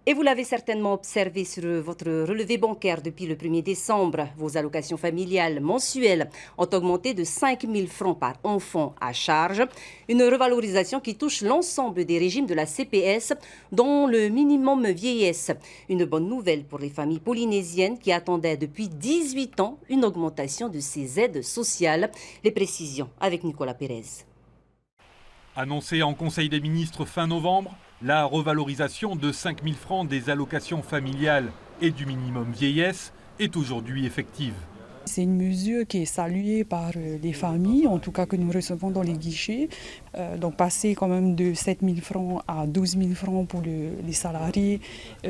Et vous l'avez certainement observé sur votre relevé bancaire depuis le 1er décembre. Vos allocations familiales mensuelles ont augmenté de 5 000 francs par enfant à charge. Une revalorisation qui touche l'ensemble des régimes de la CPS, dont le minimum vieillesse. Une bonne nouvelle pour les familles polynésiennes qui attendaient depuis 18 ans une augmentation de ces aides sociales. Les précisions avec Nicolas Pérez. Annoncée en Conseil des ministres fin novembre, la revalorisation de 5 000 francs des allocations familiales et du minimum vieillesse est aujourd'hui effective. C'est une mesure qui est saluée par les familles, en tout cas que nous recevons dans les guichets. Donc passer quand même de 7 000 francs à 12 000 francs pour les salariés,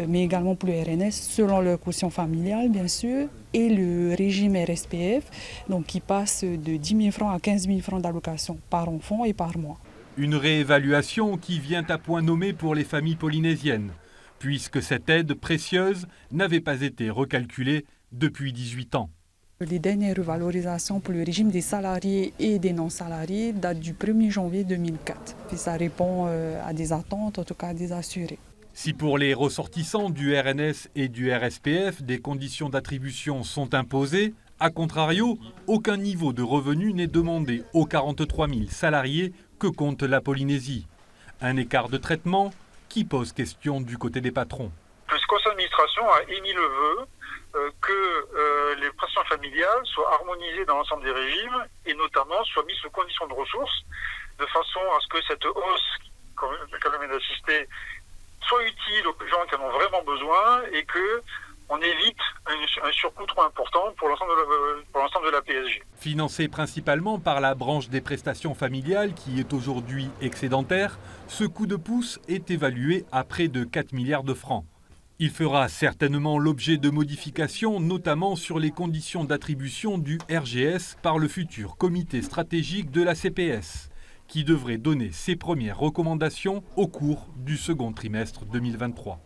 mais également pour le RNS, selon leur quotient familial bien sûr, et le régime RSPF, donc qui passe de 10 000 francs à 15 000 francs d'allocation par enfant et par mois. Une réévaluation qui vient à point nommé pour les familles polynésiennes, puisque cette aide précieuse n'avait pas été recalculée depuis 18 ans. Les dernières revalorisations pour le régime des salariés et des non-salariés datent du 1er janvier 2004. Et ça répond à des attentes, en tout cas des assurés. Si pour les ressortissants du RNS et du RSPF, des conditions d'attribution sont imposées, a contrario, aucun niveau de revenu n'est demandé aux 43 000 salariés que compte la Polynésie. Un écart de traitement qui pose question du côté des patrons. Le conseil d'administration a émis le vœu que les prestations familiales soient harmonisées dans l'ensemble des régimes et notamment soient mises sous conditions de ressources de façon à ce que cette hausse quand même d'assister soit utile aux gens qui en ont vraiment besoin et qu'on évite un surcoût trop important pour l'ensemble de la PSG. Financé principalement par la branche des prestations familiales qui est aujourd'hui excédentaire, ce coup de pouce est évalué à près de 4 milliards de francs. Il fera certainement l'objet de modifications, notamment sur les conditions d'attribution du RGS par le futur comité stratégique de la CPS, qui devrait donner ses premières recommandations au cours du second trimestre 2023.